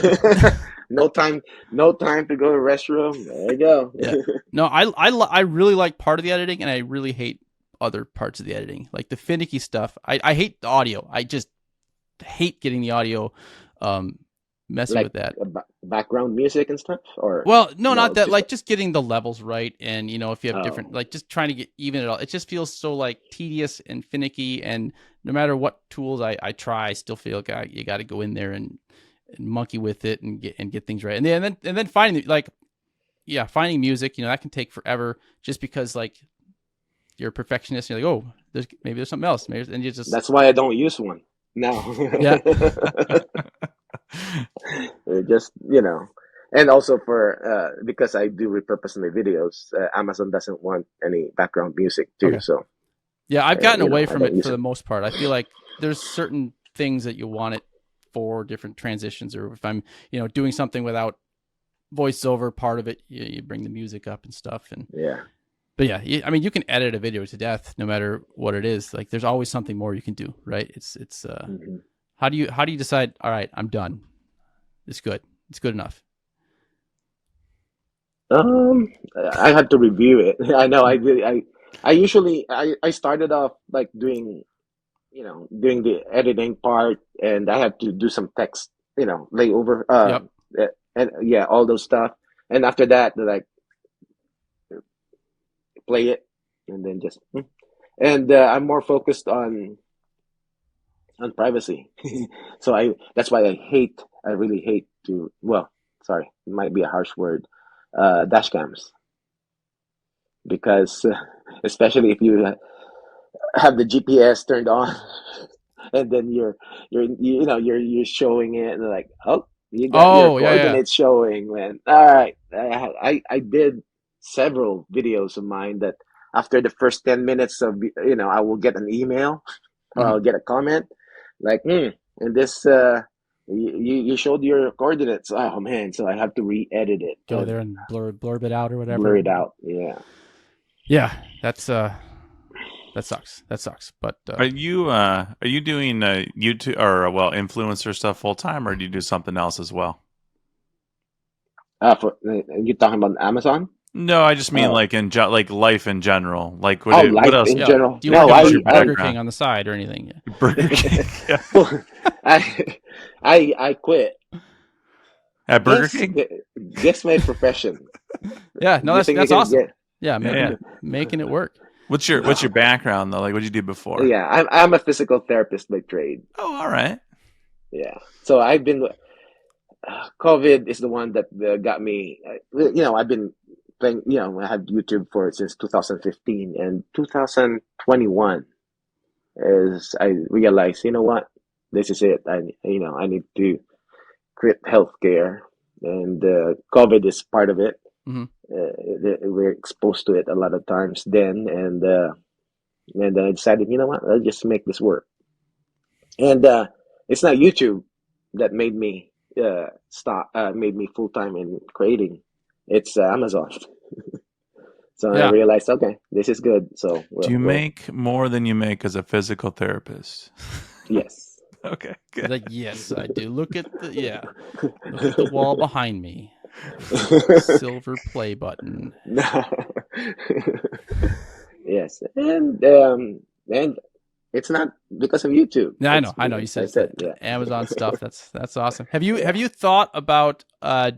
No time, no time to go to the restroom. There you go. Yeah. No, I really like part of the editing, and I really hate other parts of the editing, like the finicky stuff. I hate the audio. I just hate getting the audio, messing Like with that. background music and stuff, or Well, no, not no, that. just Like just getting the levels right, and if you have different, oh, like just trying to get even it all. It just feels so like tedious and finicky, and no matter what tools I try, I still feel like you got to go in there and monkey with it and get things right. And then finding finding music, that can take forever, just because like you're a perfectionist. And you're like, oh, there's something else, and you just that's why I don't use one now. yeah. Just and also for because I do repurpose my videos, Amazon doesn't want any background music too. Okay. So Yeah, I've gotten away I from don't it use for the it. most part. I feel like there's certain things that you want it for, different transitions, or if I'm, doing something without voiceover part of it, you bring the music up and stuff. Yeah. But yeah, I mean, you can edit a video to death no matter what it is. Like there's always something more you can do, right? It's hmm how do you decide, all right, I'm done. It's good. It's good enough. I have to review it. I know I usually I started off like doing the editing part, and I have to do some text, lay over, Yep. and yeah, all those stuff. And after that, like play it, and then just, and I'm more focused on privacy. So that's why I really hate to, well, sorry, it might be a harsh word, dash cams, because especially if you have the GPS turned on, and then you're showing it, and they're like, oh, you got your Oh yeah, yeah. coordinates showing, man. All right, I did several videos of mine that after the first 10 minutes of I will get an email or Mm-hmm. I'll get a comment like, and this you showed your coordinates. Oh man, so I have to re-edit it Go and there and blurb it out or blur whatever. it out. Yeah. Yeah, that sucks. That sucks. But are you doing YouTube or influencer stuff full time, or do you do something else as well? You talking about Amazon? No, I just mean Oh, like like life in general. Like oh, what life else? in yeah, general. do you work No, at What's your Burger background? King on the side or anything? Burger King. Yeah. I quit. At Burger Guess Ing? guess my profession. Yeah, no, You think you that's can awesome. get? Yeah, Yeah. making it work. What's your background though? Like, what did you do before? Yeah, I'm a physical therapist by trade. Oh, all right. Yeah, so I've been. COVID is the one that got me. I've been playing. I had YouTube for since 2015, and 2021 is I realized, you know what, this is it. I need to quit healthcare, and COVID is part of it. Hmm. We're exposed to it a lot of times then, and then I decided, you know what, I'll just make this work. And it's not YouTube that made me full time in creating. It's Amazon. So I Yeah. realized, okay, this is good. So Do you make more than you make as a physical therapist? yes. Okay, good. Like, yes, I do. Look at the wall behind me. Silver play button. No. Yes, and it's not because of YouTube. Yeah, It's I know. You because I said said, the yeah, Amazon stuff. That's awesome. Have yeah. you thought about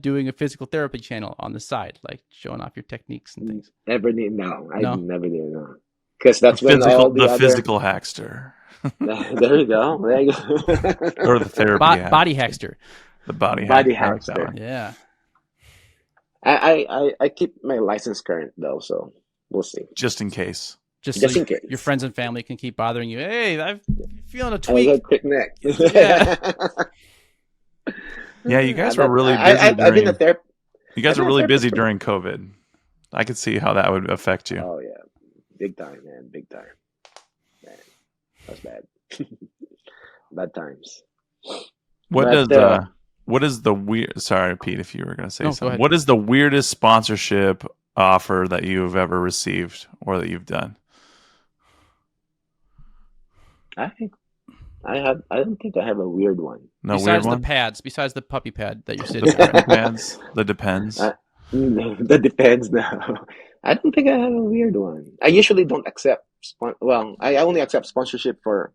doing a physical therapy channel on the side, like showing off your techniques and things? Never need no. I No. never need no. Because that's when all the The other. physical hackster, There you go. There you or the go. therapy hack, Body hackster. the body hack. Body I like that hackster. one. Yeah. I keep my license current though, so we'll see. Just in case. Just Just so in case. your friends and family can keep bothering you. Hey, I'm feeling a I tweak. got quick neck. Yeah. Yeah, you guys were really busy I've been a during. therapist. You guys I've been were a really therapist busy for. during COVID. I could see how that would affect you. Oh yeah, big time, man, big time. Man, that's bad. Bad times. What But does what is the weird? Sorry, Pete, if you were going to say No, go something. ahead. What is the weirdest sponsorship offer that you've ever received or that you've done? I think I have. I don't think I have a weird one. No weird Besides the one. pads, besides the puppy pad that you're The sitting puppy on. pads. The depends. Uh, that depends now. I don't think I have a weird one. I usually don't accept. Well, I only accept sponsorship for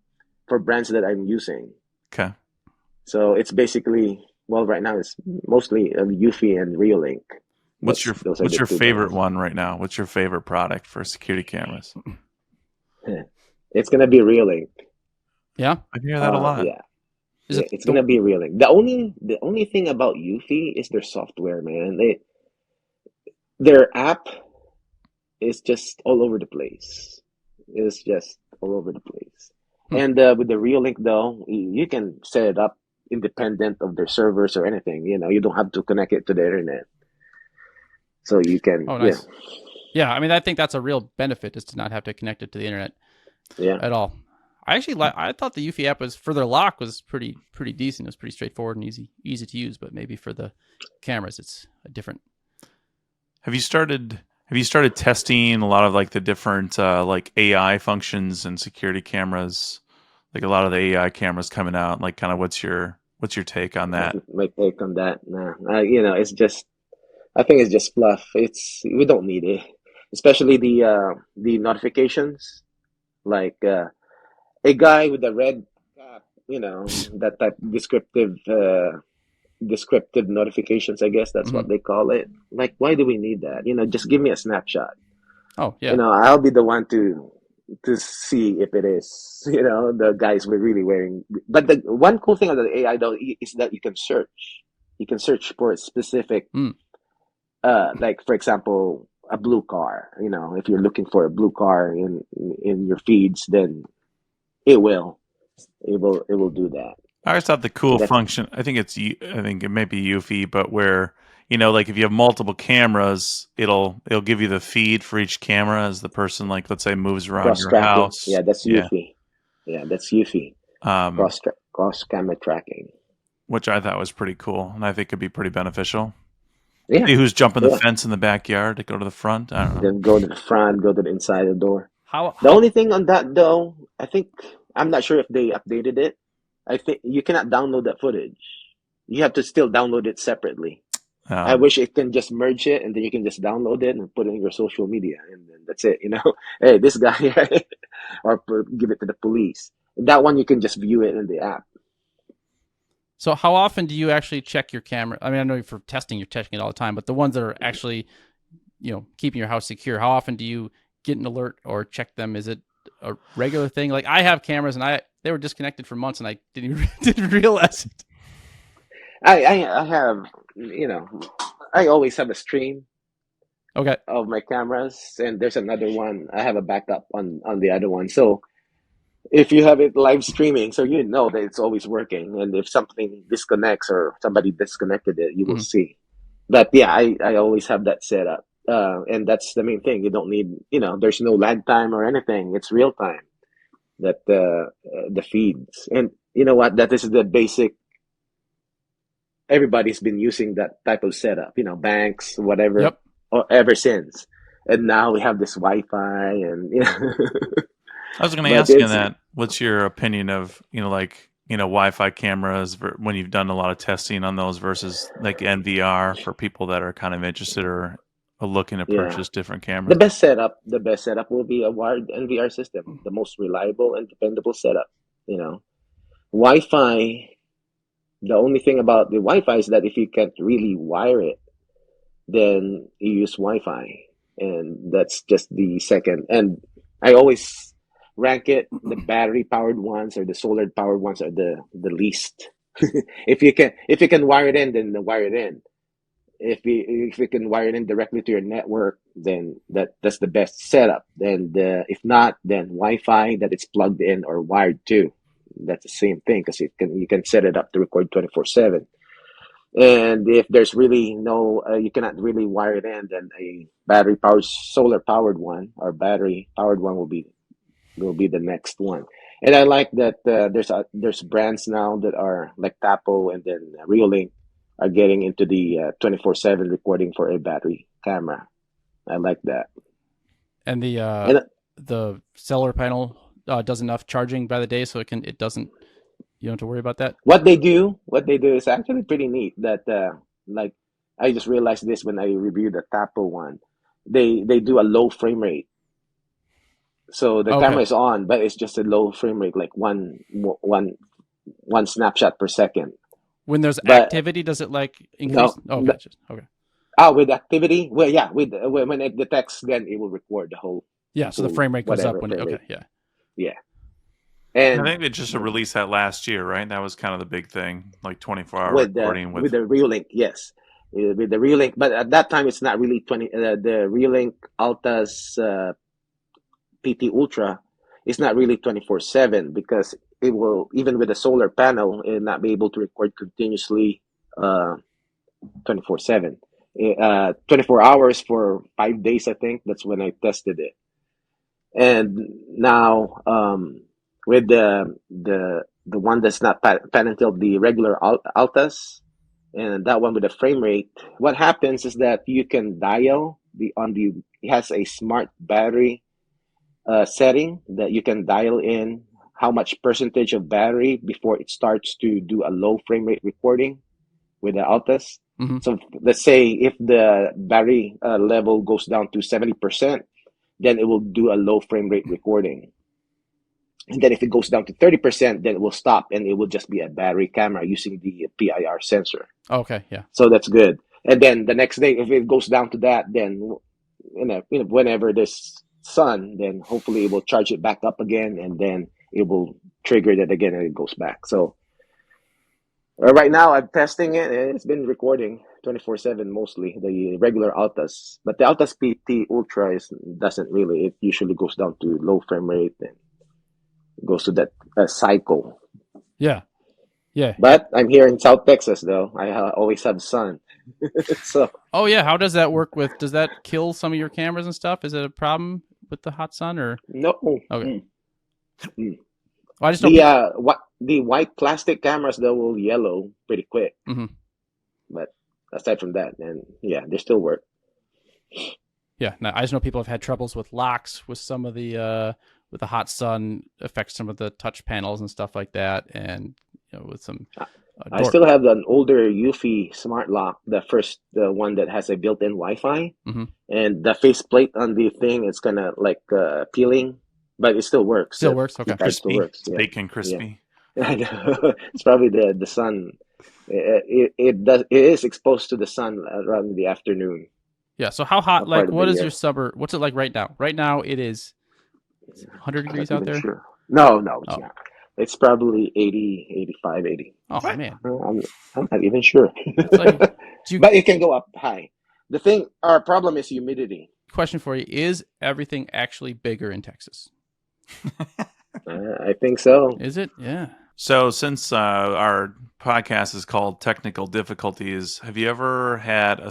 brands that I'm using. Okay. So it's basically, well, right now it's mostly Eufy and Reolink. Those are What's the your two favorite brands. one right now? What's your favorite product for security cameras? It's gonna be Reolink. Yeah. I hear that a lot. Yeah, Is it it's the gonna be Reolink. The only thing about Eufy is their software, man. Their app is just all over the place. It's just all over the place. Hmm. And with the Reolink, though, you can set it up independent of their servers or anything. You don't have to connect it to the internet. So you can, Oh, nice. Yeah, I mean, I think that's a real benefit is to not have to connect it to the internet yeah. at all. I thought the Eufy app was for their lock was pretty decent. It was pretty straightforward and easy to use, but maybe for the cameras it's a different. Have you started testing a lot of like the different like AI functions and security cameras? Like a lot of the AI cameras coming out. Like, kind of what's your take on that? My take on that, nah. It's just, I think it's just fluff. We don't need it, especially the notifications. Like a guy with a red cap, that type descriptive notifications. I guess that's Mhm. what they call it. Like, why do we need that? Just give me a snapshot. Oh yeah. I'll be the one to see if it is, the guys were really wearing. But the one cool thing about the AI though is that you can search. You can search for a specific, Mm. like for example, a blue car. If you're looking for a blue car in your feeds, then it will do that. I always thought the cool So that, function. I think it may be Eufy, but where like if you have multiple cameras, it'll give you the feed for each camera as the person, like, let's say, moves around cross your tracking. house. Yeah, that's Yeah. Eufy. Yeah, that's Eufy. Um, Cross camera tracking. which I thought was pretty cool, and I think could be pretty beneficial. Yeah. See who's jumping the Yeah. fence in the backyard to go to the front? I don't know. Then go to the front, go to the inside of the door. How The only thing on that though, I'm not sure if they updated it. I think you cannot download that footage. You have to still download it separately. I wish it can just merge it and then you can just download it and put it in your social media and then that's it. Hey, this guy, or give it to the police. That one you can just view it in the app. So how often do you actually check your camera? I mean, I know for testing you're checking it all the time, but the ones that are actually keeping your house secure? How often do you get an alert or check them? Is it a regular thing? Like I have cameras and they were disconnected for months and I didn't realize it. I have, I always have a stream Okay. of my cameras, and there's another one. I have a backup on the other one. So if you have it live streaming, so you know that it's always working. And if something disconnects or somebody disconnected it, you will see. But yeah, I always have that set up. And that's the main thing. You don't need, there's no lag time or anything. It's real time that the feeds. And you know what? That is the basic. Everybody's been using that type of setup, banks, whatever, Yep. or ever since. And now we have this Wi-Fi and, I was going to but ask you it's, that. What's your opinion of Wi-Fi cameras when you've done a lot of testing on those versus like NVR for people that are kind of interested or are looking to yeah. purchase different The cameras? best setup will be a wired NVR system, the most reliable and dependable setup. Wi-Fi. The only thing about the Wi-Fi is that if you can't really wire it, then you use Wi-Fi, and that's just the second. And I always rank it: the battery-powered ones or the solar-powered ones are the least. If you can wire it in, then wire it in. If you can wire it in directly to your network, then that's the best setup. And if not, then Wi-Fi that it's plugged in or wired to. That's the same thing because you can set it up to record 24/7. And if there's really no, you cannot really wire it in, then a battery powered, solar powered one or battery powered one will be the next one. And I like that there's brands now that are like Tapo and then Reolink are getting into the 24/7 recording for a battery camera. I like that. And And the solar panel does enough charging by the day, so it doesn't. You don't have to worry about that. what they do is actually pretty neat. That like I just realized this when I reviewed the Tapo one. They do a low frame rate. So the camera Okay. is on, but it's just a low frame rate, like one snapshot per second. When there's But activity, does it like no, increase? Okay. Okay. with activity, well, yeah, when it detects, then it will record the whole Yeah. So the full frame rate goes up whatever when frame okay. rate. Yeah. Yeah, I and think they just released that last year, right? That was kind of the big thing, like 24-hour with the recording with with. the Reolink, yes, with the Reolink, but at that time it's not really 20. The Reolink Alta's PT Ultra is not really 24/7 because it will, even with a solar panel, it will not be able to record continuously 24/7. 24 hours for 5 days, I think. That's when I tested it. And now with the one that's not patented, the regular Altas, and that one with the frame rate, what happens is that you can dial it has a smart battery setting that you can dial in how much percentage of battery before it starts to do a low frame rate recording with the Altas. Mm-hmm. So let's say if the battery level goes down to 70%, then it will do a low frame rate recording. And then if it goes down to 30%, then it will stop and it will just be a battery camera using the PIR sensor. Okay. Yeah. So that's good. And then the next day, if it goes down to that, then whenever there's sun, then hopefully it will charge it back up again, and then it will trigger that again, and it goes back. So right now I'm testing it, and it's been recording 24/7 mostly the regular Altas, but the Altas PT Ultra doesn't really. It usually goes down to low frame rate and goes to that cycle. Yeah. Yeah. But I'm here in South Texas, though. I always have sun. So Oh yeah. How does that work with? Does that kill some of your cameras and stuff? Is it a problem with the hot sun or? no. Okay. Mm. Well, I just know people. The white plastic cameras though will yellow pretty quick. Mm-hmm. But aside from that, and yeah, they still work. Yeah. No, I just know people have had troubles with locks with some of the with the hot sun affects some of the touch panels and stuff like that, and with some. I still have an older Eufy smart lock, the one that has a built-in Wi-Fi, Mm-hmm. and the faceplate on the thing is kind of like peeling, but it still works. Still works. Okay. Keypad still Crispy, works. Yeah, bacon crispy. it's probably the sun. It is exposed to the sun around the afternoon. Yeah. So how hot? a part Like, of what the is year. your summer? What's it like right now? Right now, it is 100 I'm degrees not out even there. sure. No, it's Oh, not. It's probably 80, 85, 80. oh man, I'm not even sure. it's like. Do you But it can go up high. Our problem is humidity. Question for you: is everything actually bigger in Texas? I think so. Is it? Yeah. So, since our podcast is called Technical Difficulties, have you ever had a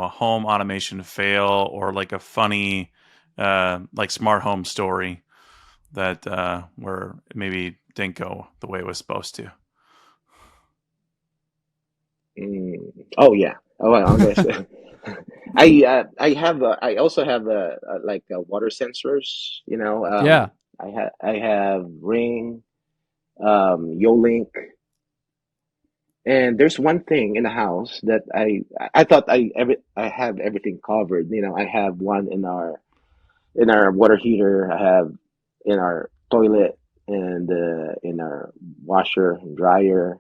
home automation fail or like a funny like smart home story that where maybe didn't go the way it was supposed to? Mm. Oh yeah. Oh, I'm gonna say. I also have like water sensors. Yeah. I have Ring, Yolink, and there's one thing in the house that I thought I have everything covered. I have one in our water heater. I have in our toilet and in our washer and dryer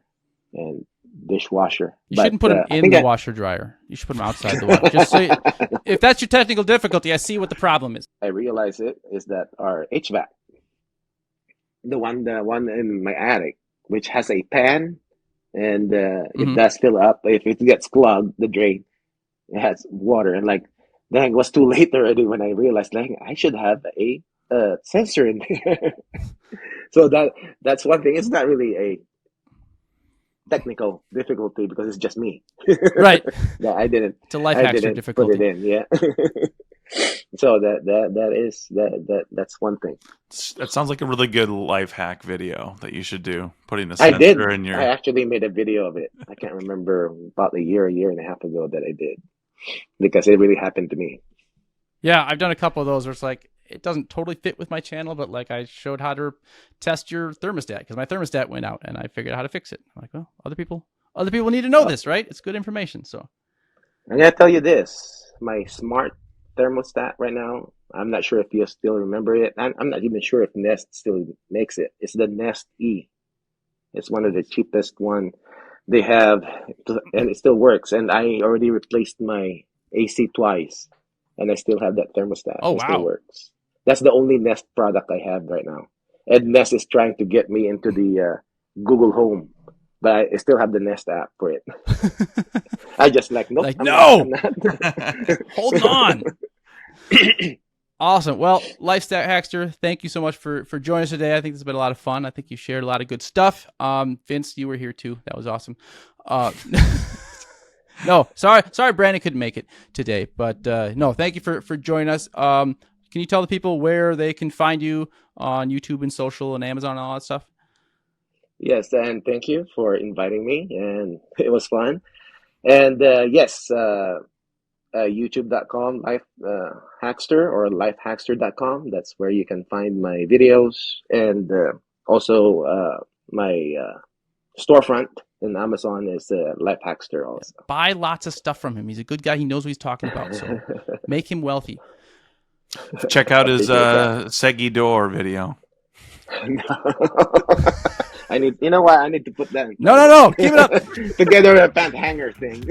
and dishwasher. You But shouldn't put them I in think the washer dryer. You should put them outside the washer. Just so if that's your technical difficulty, I see what the problem is. I realize it is that our HVAC, the one in my attic, which has a pan, and it Hmm. does fill up. If it gets clogged, the drain, it has water, and like, dang, it was too late already when I realized, dang, I should have a sensor in there. So that's one thing. It's not really a technical difficulty because it's just me. Right. No, I didn't. It's a life I hackster didn't put it difficulty. in. Yeah. So that's one thing. That sounds like a really good life hack video that you should do. Putting a I did. sensor in I your. actually made a video of it. I can't remember, about a year and a half ago that I did, because it really happened to me. Yeah, I've done a couple of those where it's like it doesn't totally fit with my channel, but like I showed how to test your thermostat because my thermostat went out and I figured out how to fix it. I'm like, well, other people need to know Oh, this, right? It's good information. So I'm gonna tell you this: my smart thermostat right now. I'm not sure if you still remember it. I'm not even sure if Nest still makes it. It's the Nest E. It's one of the cheapest one they have, and it still works. And I already replaced my AC twice, and I still have that thermostat. oh It still wow. works. That's the only Nest product I have right now. And Nest is trying to get me into the Google Home, but I still have the Nest app for it. I just like, nope, Like, I'm not. I'm no, not. hold on. Awesome. Well, Lifestack Hackster, thank you so much for joining us today. I think this has been a lot of fun. I think you shared a lot of good stuff. Vince, you were here too. That was awesome. No, sorry, Brandon couldn't make it today, but no, thank you for joining us. Can you tell the people where they can find you on YouTube and social and Amazon and all that stuff? Yes, and thank you for inviting me, and it was fun. And yes, youtube.com Hackster, or lifehackster.com. That's where you can find my videos, and also my storefront in Amazon is Life Hackster also. Buy lots of stuff from him. He's a good guy. He knows what he's talking about. So make him wealthy. Check out his Appreciate that. Seguidor video. You know what? I need to put that in No. Keep it up. together with a pant hanger thing.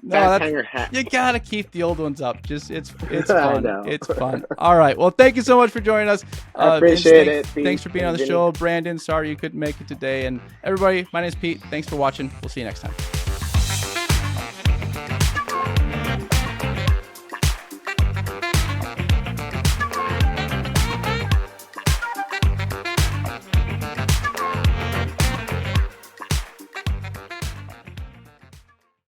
No, Pant hanger hat. you gotta keep the old ones up. Just it's I fun. know. It's fun. All right. Well, thank you so much for joining us. I Vince, appreciate it, Pete thanks for being and on the Vinny. show. Brandon, sorry you couldn't make it today. And everybody, my name's Pete. Thanks for watching. We'll see you next time.